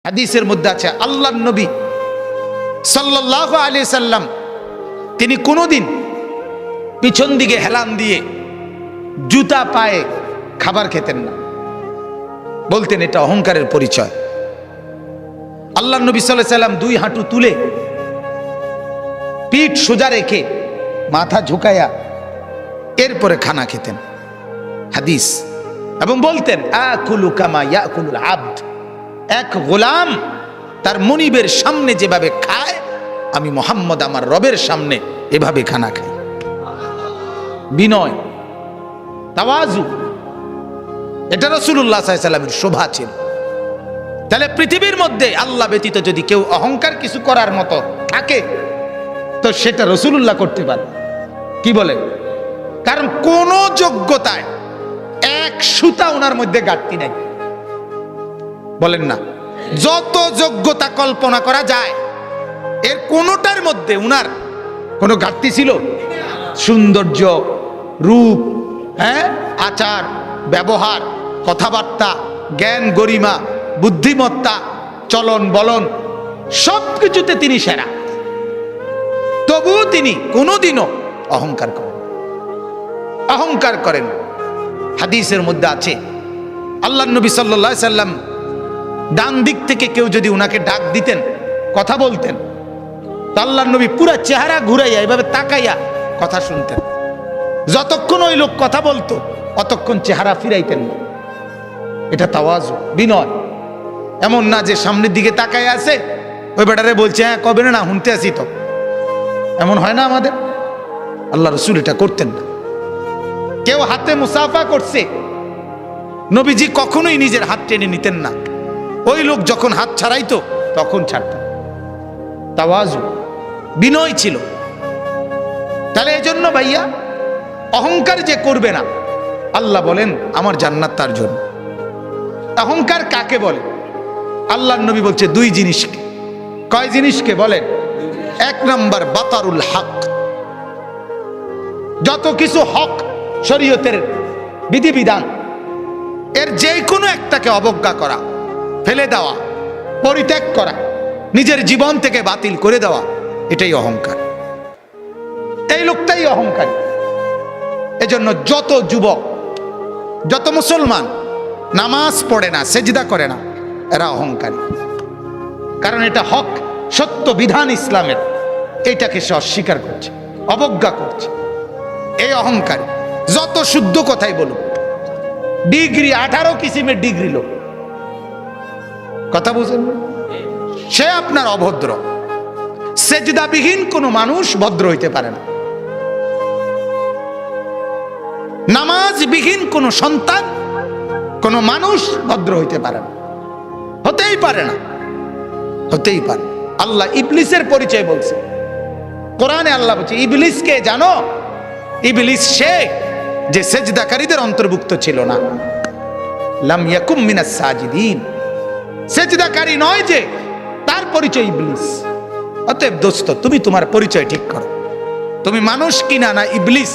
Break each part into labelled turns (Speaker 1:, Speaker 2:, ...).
Speaker 1: হাদিসের মধ্যে আছে আল্লাহর নবী সাল্লাল্লাহু আলাইহি সাল্লাম তিনি কোনোদিন পিছন দিকে হেলান দিয়ে জুতা পায়ে খাবার খেতেন না, বলতেন এটা অহংকারের পরিচয়। আল্লাহর নবী সাল্লাল্লাহু আলাইহি সাল্লাম দুই হাঁটু তুলে পিঠ সোজা রেখে মাথা ঝুঁকায়া এরপরে খানা খেতেন, হাদিস। এবং বলতেন আকুলু কামা ইয়াকুলুল আবদ, এক গোলাম তার মনিবের সামনে যেভাবে খায় আমি মুহাম্মদ আমার রবের সামনে এভাবে খানা খাই। বিনয়, তাওয়াজু, এটা রাসূলুল্লাহ সাল্লাল্লাহু আলাইহি সাল্লামের শোভা ছিল। তাহলে পৃথিবীর মধ্যে আল্লাহ ব্যতীত যদি কেউ অহংকার কিছু করার মতো থাকে তো সেটা রাসূলুল্লাহ করতে পারে। কি বলে? কারণ কোন যোগ্যতায় এক সুতা ওনার মধ্যে ঘাটতি নাই, বলেন না? যত যোগ্যতা কল্পনা করা যায় এর কোনটার মধ্যে উনার কোনো ঘাটতি ছিল? সৌন্দর্য, রূপ, আচার ব্যবহার, কথাবার্তা, জ্ঞান গরিমা, বুদ্ধিমত্তা, চলন বলন সবকিছুতে তিনি সেরা। তবুও তিনি কোনোদিনও অহংকার করেন। হাদিসের মধ্যে আছে আল্লাহর নবী সাল্লাল্লাহু আলাইহি সাল্লাম ডান দিক থেকে কেউ যদি উনাকে ডাক দিতেন, কথা বলতেন, তো আল্লাহর নবী পুরা চেহারা ঘুরাইয়া এভাবে তাকাইয়া কথা শুনতেন। যতক্ষণ ওই লোক কথা বলতো অতক্ষণ চেহারা ফিরাইতেন না। এটা তাওয়াজু, বিনয়। এমন না যে সামনের দিকে তাকাইয়া আছে, ওই বেটারে বলছে হ্যাঁ কবে না শুনতে আসি, তো এমন হয় না আমাদের। আল্লাহ রাসূল এটা করতেন না। কেউ হাতে মুসাফা করছে, নবীজি কখনোই নিজের হাত টেনে নিতেন না। ওই লোক যখন হাত ছাড়াইতো তখন ছাড়তেন। তাওয়াজু, বিনয় ছিল। তাহলে এই জন্য ভাইয়া অহংকার যে করবে না, আল্লাহ বলেন আমার জান্নাত তার জন্য। অহংকার কাকে বলে? আল্লাহর নবী বলছে দুই জিনিসকে। কয় জিনিসকে বলেন? এক নাম্বার বাতারুল হক, যত কিছু হক শরীয়তের বিধিবিধান এর যে কোনো একটাকে অবজ্ঞা করা, ফেলে দেওয়া, পরিত্যাগ করা, নিজের জীবন থেকে বাতিল করে দেওয়া, এটাই অহংকার। এই লোকটাই অহংকারী। এজন্য যত যুবক, যত মুসলমান নামাজ পড়ে না, সেজদা করে না, এরা অহংকারী। কারণ এটা হক, সত্য বিধান ইসলামের, এইটাকে সে অস্বীকার করছে, অবজ্ঞা করছে। এই অহংকারী। যত শুদ্ধ কথাই বলুক, ডিগ্রি 18 কিসিমের ডিগ্রি লোক, কথা বুঝেন, সে আপনার অভদ্র। সেজদাবিহীন কোনো মানুষ ভদ্র হইতে পারে না। নামাজবিহীন কোনো সন্তান, কোনো মানুষ ভদ্র হইতে পারে না, হতেই পারে না, হতেই পারে। আল্লাহ ইবলিসের পরিচয় বলছে কোরআনে। আল্লাহ বলছে ইবলিসকে জানো? ইবলিস সে যে সেজদাকারীদের অন্তর্ভুক্ত ছিল না। লাম ইয়াকুম মিনাস সাজিদিন, সেজদাকারী নয় যে, তার পরিচয় ইবলিস। অতএব দোস্ত, তুমি তোমার পরিচয় ঠিক করো। তুমি মানুষ কিনা না ইবলিস,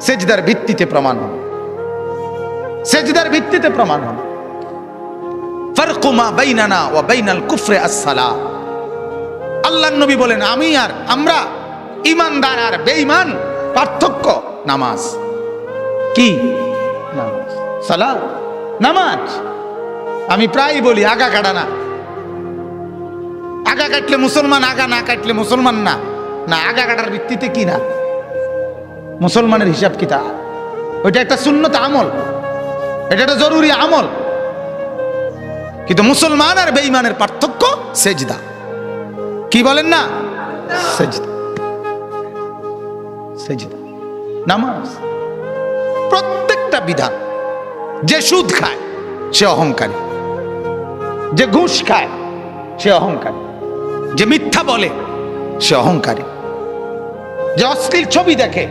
Speaker 1: সেজদার ভিত্তিতে প্রমাণ হন, সেজদার ভিত্তিতে প্রমাণ হন। ফারকু মা বাইনানা ওয়া বাইনাল কুফরি আস-সালাহ। আল্লাহর নবী বলেন আমি আর আমরা, ঈমানদার আর বেঈমান, পার্থক্য নামাজ। কি? নামাজ, সালাত, নামাজ। আমি প্রায় বলি আগা কাটা না। আগা কাটলে মুসলমান, আগা না কাটলে মুসলমান না। না, আগা কাটার ভিত্তিতে কি না মুসলমানের হিসাব কিতাব। ওইটা একটা সুন্নত আমল, এটা একটা জরুরি আমল। কিন্তু মুসলমান আর বেঈমানের পার্থক্য সেজদা। কি বলেন না? সেজদা, সেজদা, নামাজ। প্রত্যেকটা বিধান। যে সুদ খায় সে অহংকারী, যে ঘুষ খায় সে অহংকারী, যে মিথ্যা বলে সে অহংকারী, যে অশ্লীল ছবি দেখে,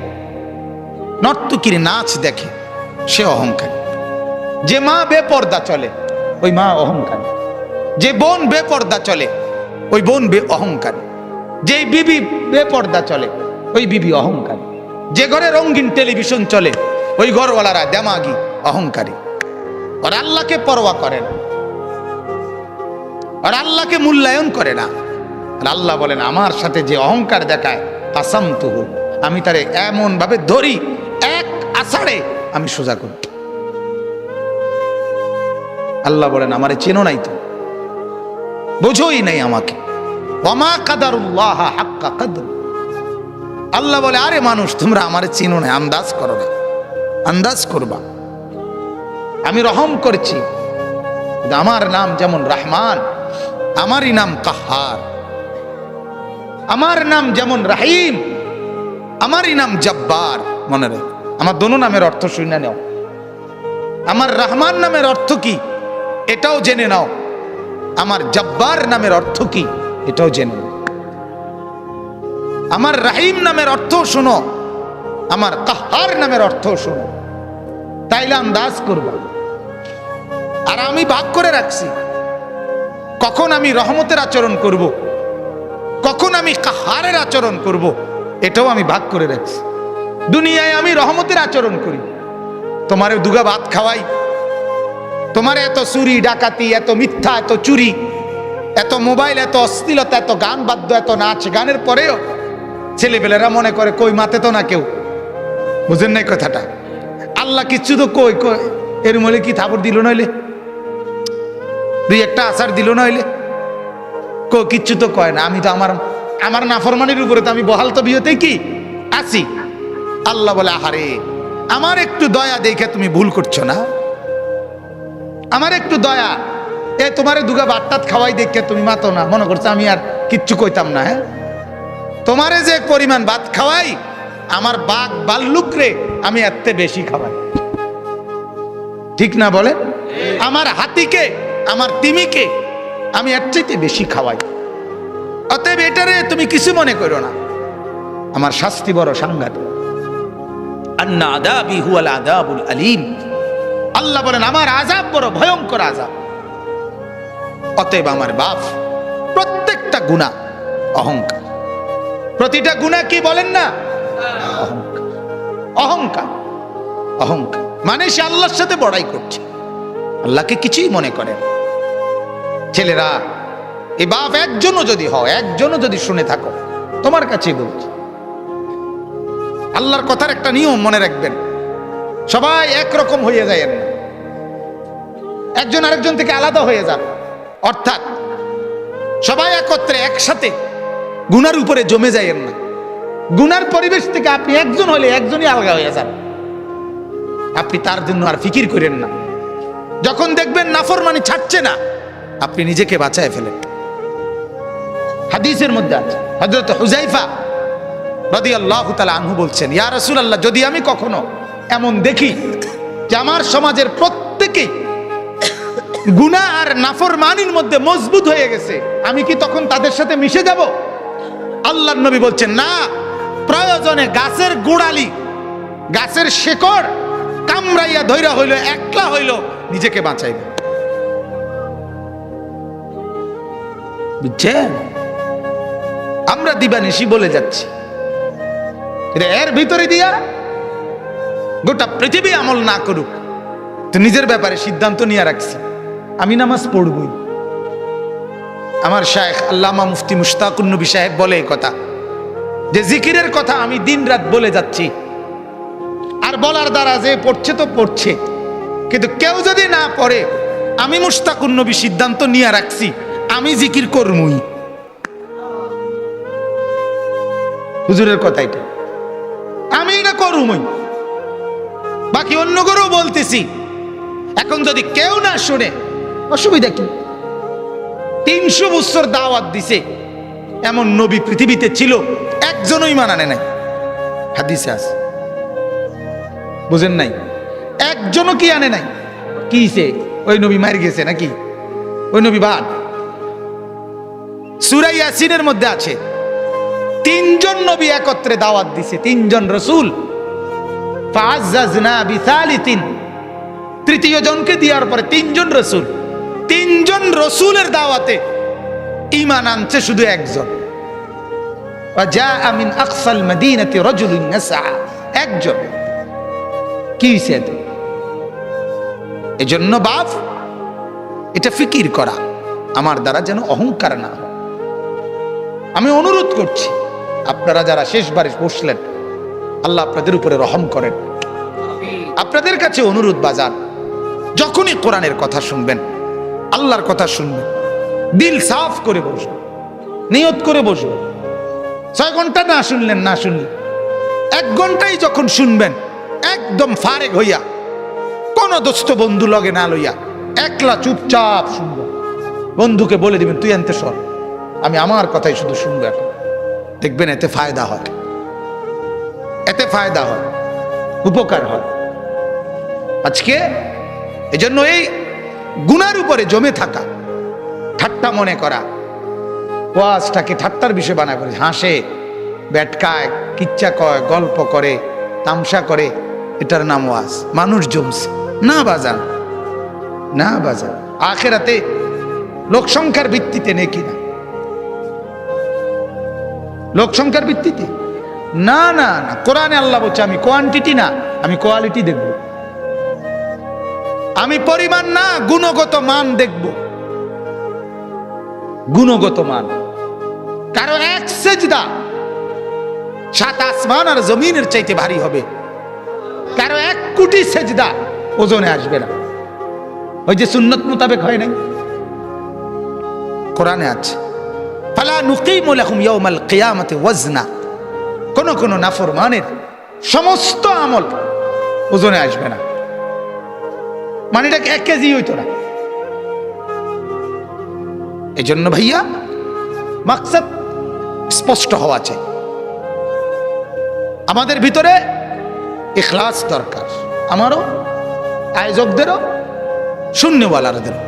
Speaker 1: নর্তকীর নাচ দেখে সে অহংকারী, যে মা বেপর্দা চলে ওই মা অহংকারী, যে বোন বেপর্দা চলে ওই বোন অহংকারী, যে বিবি বেপর্দা চলে ওই বিবি অহংকারী, যে ঘরে রঙিন টেলিভিশন চলে ওই ঘরওয়ালারা দেমাগি, অহংকারী। আর আল্লাহকে পরোয়া করেন। আর আল্লাহকে মূল্যায়ন করে না। আর আল্লাহ বলেন আমার সাথে যে অহংকার দেখায় কাসামতুহু, আমি তারে এমন ভাবে ধরি এক আষাঢ়ে আমি সোজা করি। আল্লাহ বলেন আমারে চেনো নাই, তো বোঝোই নাই আমাকে। ওয়ামা কাদারুল্লাহ হাক্কা কদর। আল্লাহ বলে আরে মানুষ তোমরা আমারে চিনো না, আন্দাজ করো না, আন্দাজ করবা। আমি রহম করছি, আমার নাম যেমন রহমান, আমারই নাম কাহার। আমার নাম যেমন রাহিম, আমারই নাম জব্বার। মনে রাখ, আমার দোনো নামের অর্থ শুনে নাও। আমার রহমান নামের অর্থ কি এটাও জেনে নাও, আমার জব্বার নামের অর্থ কি এটাও জেনে নাও। আমার রাহিম নামের অর্থ শোনো, আমার কাহার নামের অর্থ শোনো, তাইলে আন্দাজ করবা। আর আমি ভাগ করে রাখছি কখন আমি রহমতের আচরণ করব, কখন আমি কাহারের আচরণ করব, এটাও আমি ভাগ করে রাখছি। দুনিয়ায় আমি রহমতের আচরণ করি, তোমারে দুগা ভাত খাওয়াই, তোমার এত চুরি ডাকাতি, এত মিথ্যা, এত চুরি, এত মোবাইল, এত অশ্লীলতা, এত গান বাদ্য, এত নাচ গানের পরেও ছেলেপেলেরা মনে করে কই মাতে তো না কেউ। বুঝেন নাই কথাটা? আল্লাহ কিচ্ছু তো কই কই এর মলে কি থাপড় দিল নইলে, দুই একটা আচার দিল নইলে, কিচ্ছু তো কয় না। আমি তো আমার নাফরমানির উপরে তো আমি বহাল তো বিয়েতেই কি আছি। আল্লাহ বলে আহারে আমার একটু দয়া দেখে তুমি ভুল করছো না, আমার একটু দয়া, এ তোমারে দুগা বাট্টাত খাওয়াই দেখে তুমি মাতো না, মনে করছো আমি আর কিচ্ছু কইতাম না। হ্যাঁ, তোমারে যে পরিমাণ ভাত খাওয়াই, আমার বাঘ বাল্লুক রে আমি এত বেশি খাওয়াই, ঠিক না বলে? আমার হাতিকে, আমার তিমিকে আমি এর চাইতে বেশি খাওয়াই। অতএব এটারে তুমি কিছু মনে করো না, আমার শাস্তি বড় সাংঘাতিক। আন্না আযাবি হুয়াল আযাবুল আলীম। আল্লাহ বলেন আমার আযাব বড় ভয়ঙ্কর আযাব। অতএব আমার বাপ প্রত্যেকটা গুনাহ অহংকার, প্রতিটা গুনাহ কি বলেন না অহংকার, অহংকার, অহংকার মানে সে আল্লাহর সাথে বড়াই করছে, আল্লাহকে কিছুই মনে করে না। ছেলেরা এই বাপ একজনও যদি হয়, একজনও যদি শুনে থাকো, তোমার কাছেই বলছি, আল্লাহর কথার একটা নিয়ম মনে রাখবেন, সবাই একরকম হয়ে যায় না, একজন আরেকজন থেকে আলাদা হয়ে যান। অর্থাৎ সবাই একত্রে একসাথে গুনার উপরে জমে যায় না। গুনার পরিবেশ থেকে আপনি একজন হলে একজনই আলাদা হয়ে যান, আপনি তার জন্য আর ফিকির করেন না। যখন দেখবেন নাফরমানি ছাড়ছে না, আপনি নিজেকে বাঁচায় ফেলেন। হাদিসের মধ্যে আছে, হযরত হুযায়ফা রাদিয়াল্লাহু তাআলা আনহু বলছেন, ইয়া রাসূলুল্লাহ, যদি আমি কখনো এমন দেখি যে আমার সমাজের প্রত্যেকেই গুনাহ আর নাফরমানির মধ্যে মজবুত হয়ে গেছে, আমি কি তখন তাদের সাথে মিশে যাব? আল্লাহর নবী বলছেন না, প্রয়োজনে গাছের গোড়ালি, গাছের শেকড় কামড়াইয়া ধইরা হইল, একলা হইল, নিজেকে বাঁচাইবে। বুঝছেন? আমরা দিবানিশি বলে যাচ্ছি, এর ভিতরে দিয়া গোটা পৃথিবী আমল না করুক, তো নিজের ব্যাপারে সিদ্ধান্ত নিয়ে রাখছি আমি নামাজ পড়বই। আমার শায়েখ আল্লামা মুফতি মুশতাকুন নবী সাহেব বলে এই কথা, যে জিকিরের কথা আমি দিন রাত বলে যাচ্ছি, আর বলার দ্বারা যে পড়ছে তো পড়ছে, কিন্তু কেউ যদি না পড়ে, আমি মুশতাকুন নবী সিদ্ধান্ত নিয়ে রাখছি আমি জিকির করবই। হুজুরের কথা এটা, আমি না করবই, বাকি অন্য করেও বলতেছি। এখন যদি কেউ না শুনে অসুবিধা কি? 300 বছর দাওয়াত দিছে, এমন নবী পৃথিবীতে ছিল, একজনই মানানে নাই। হাদিসে আছে, বুঝেন নাই? একজনও কি আনে নাই? কিছে ওই নবী মার গেছে নাকি? ওই নবী বাদ। সূরা ইয়াসিনের মধ্যে আছে 3জন নবী একত্রে দাওয়াত দিছে, 3জন রাসূল। ফাআযাযনা বিসালিতিন, তৃতীয় জনকে দেওয়ার পরে 3জন রাসূল, 3জন রাসূলের দাওয়াতে ঈমান আনছে শুধু একজন। ওয়াজাআ মিন আকসাল মাদিনাতি রাজুলুন ইয়াসআ, একজন। কি হইছে? এজন্য বাপ এটা ফিকির করা, আমার দ্বারা যেন অহংকার না হয়। আমি অনুরোধ করছি, আপনারা যারা শেষবারে বসলেন, আল্লাহ আপনাদের উপরে রহম করেন। আপনাদের কাছে অনুরোধ বাজার, যখনই কোরআনের কথা শুনবেন, আল্লাহর কথা শুনবেন, দিল সাফ করে বসবেন, নিয়ত করে বসবেন। 6 ঘন্টা না শুনলেন, না শুনলেন, 1 ঘন্টাই যখন শুনবেন, একদম ফারেক হইয়া, কোন দোস্ত বন্ধু লগে না লইয়া, একলা চুপচাপ শুনবেন। বন্ধুকে বলে দিবেন, তুই আনতে সর, আমি আমার কথাই শুধু শুনবো এখন। দেখবেন এতে ফায়দা হয়, এতে ফায়দা হয়, উপকার হয়। আজকে এজন্য এই গুনার উপরে জমে থাকা, ঠাট্টা মনে করা, ওয়াজটাকে ঠাট্টার বিষয় বানা করে, হাসে, ব্যাটকায়, কিচ্ছা কয়, গল্প করে, তামসা করে, এটার নাম ওয়াজ। মানুষ জমছে না বাজান, না বাজান। আখেরাতে লোক সংখ্যার ভিত্তিতে নেকি না, লোক সংখ্যার ভিত্তিতে না, না না। কোরআনে আল্লাহ বলছে, আমি কোয়ান্টিটি না, আমি কোয়ালিটি দেখব। আমি পরিমাণ না, গুণগত মান দেখব, গুণগত মান। কারো 1 সেজদা 7 আসমান আর জমিনের চাইতে ভারী হবে, কারো 1 কোটি সেজদা ওজনে আসবে না। ওই যে সুন্নত মোতাবেক হয় নাই, কোরআনে আছে, ফালা নুকিমু লাহুম ইয়াউমাল কিয়ামাতি ওয়াজনা। কোন কোন নাফরমানের সমস্ত আমল ওজনে আসবে না, মানে এটা 1 কেজি হইতো না। এই জন্য ভাইয়া মাকসাদ স্পষ্ট হওয়া চাই। আমাদের ভিতরে ইখলাস দরকার, আমারও, আয়োজকদেরও, শূন্যওয়ালাদেরও,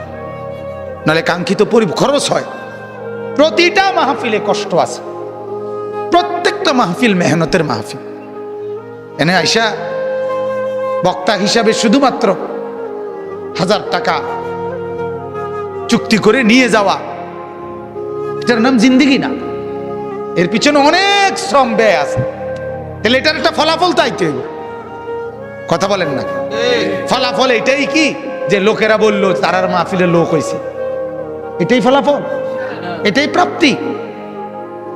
Speaker 1: নাহলে কাঙ্ক্ষিত খরচ হয়। প্রতিটা মাহফিলে কষ্ট আছে, প্রত্যেকটা মাহফিল মেহনতের মাহফিল। এনে আইসা বক্তা হিসাবে শুধুমাত্র 1000 টাকা চুক্তি করে নিয়ে যাওয়া, এটার নাম জিন্দেগি না। এর পিছনে অনেক শ্রম ব্যয় আছে। তাহলে এটার একটা ফলাফল চাইতে হইব, কথা বলেন না? ফলাফল এটাই কি যে লোকেরা বললো তারার মাহফিলে লোক হয়েছে, এটাই ফলাফল, এটাই প্রাপ্তি?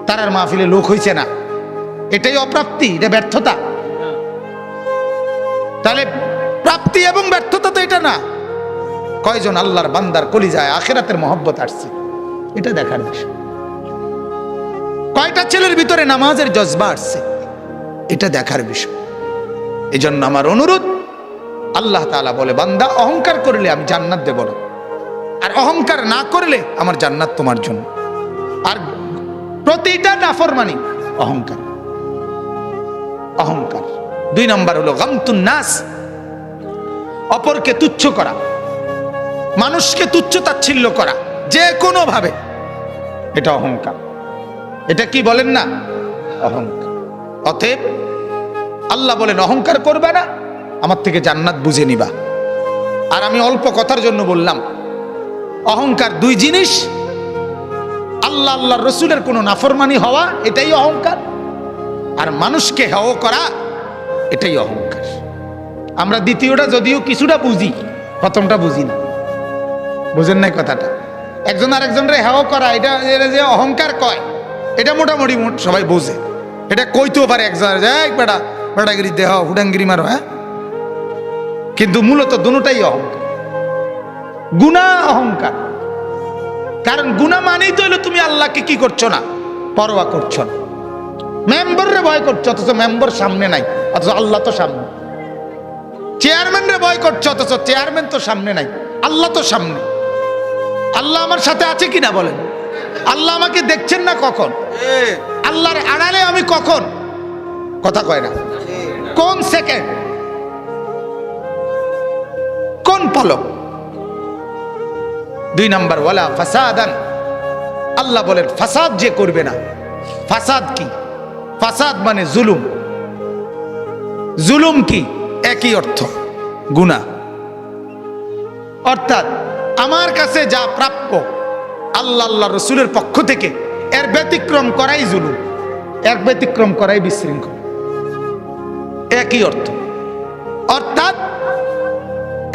Speaker 1: তারার মাহফিলে লোক হয়েছে না, এটাই অপ্রাপ্তি, এটা ব্যর্থতা। তাহলে প্রাপ্তি এবং ব্যর্থতা তো এটা না। কয়জন আল্লাহর বান্দার কলিজায় আখিরাতের মহব্বত আসছে, এটা দেখার বিষয়। কয়টা ছেলের ভিতরে নামাজের জজবা আসছে, এটা দেখার বিষয়। এই জন্য আমার অনুরোধ, আল্লাহ তাআলা বলে, বান্দা অহংকার করলে আমি জান্নাত দেব না, আর অহংকার না করলে আমার জান্নাত তোমার জন্য। আর প্রতিটা নাফরমানি অহংকার, অহংকার। 2 নম্বর হলো গামতুন নাস, অপরকে তুচ্ছ করা, মানুষকে তুচ্ছ তাচ্ছিল্য করা যে কোনো ভাবে, এটা অহংকার। এটা কি বলেন না? অহংকার। অতএব আল্লাহ বলেন অহংকার করবে না, আমার থেকে জান্নাত বুঝে নিবা। আর আমি অল্প কথার জন্য বললাম, অহংকার 2 জিনিস। আল্লাহ আল্লাহর রসুলের কোনো নাফরমানি হওয়া, এটাই অহংকার। আর মানুষকে হেয় করা, এটাই অহংকার। আমরা দ্বিতীয়টা যদিও কিছুটা বুঝি, প্রথমটা বুঝি না। বুঝেন নাই কথাটা? একজন আরেকজনের হেয় করা, এটা যে অহংকার কয়, এটা মোটামুটি সবাই বোঝে। এটা কইতেও পারে একজন, বেটা বেটাগিরি দেহ হুডাঙ্গিরি মারো, হ্যাঁ। কিন্তু মূলত দুটোটাই অহংকার, গুনাহ অহংকার। কারণ গুনাহ মানেই তো হলো তুমি আল্লাহকে কি করছো না, পরোয়া করছো না। মেম্বাররে ভয় করছো, অথচ মেম্বার সামনে নাই, অথচ আল্লাহ তো সামনে। চেয়ারম্যানরে ভয় করছো, অথচ চেয়ারম্যান তো সামনে নাই, আল্লাহ তো সামনে। আল্লাহ আমার সাথে আছে কিনা বলেন? আল্লাহ আমাকে দেখছেন না কখন? আল্লাহর আড়ালে আমি কখন? কথা কয় না। কোন সেকেন্ড, কোন পলক? 2 নম্বর, ওয়ালা ফাসাদান। আল্লাহ বলেন ফাসাদ যে করবে না। ফাসাদ কি? ফাসাদ মানে জুলুম। জুলুম কি? একই অর্থ, গুনাহ। অর্থাৎ আমার কাছে যা প্রাপ্য আল্লাহ আল্লাহ রসুলের পক্ষ থেকে, এর ব্যতিক্রম করাই জুলুম, এক ব্যতিক্রম করাই বিশৃঙ্খল। একই অর্থ। অর্থাৎ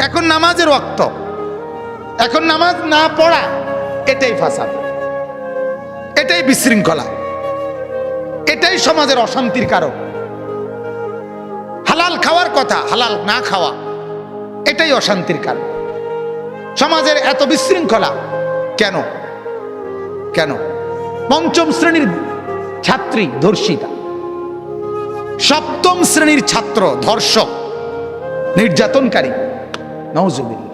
Speaker 1: এখন নামাজের ওয়াক্ত, এখন নামাজ না পড়া এটাই ফাসাদ, এটাই বিশৃঙ্খলা, এটাই সমাজের অশান্তির কারণ। হালাল খাওয়ার কথা, হালাল না খাওয়া, এটাই অশান্তির কারণ। সমাজের এত বিশৃঙ্খলা কেন? কেন? পঞ্চম শ্রেণীর ছাত্রী ধর্ষিতা, সপ্তম শ্রেণীর ছাত্র ধর্ষক, নির্যাতনকারী, নাউজুবিল্লাহ।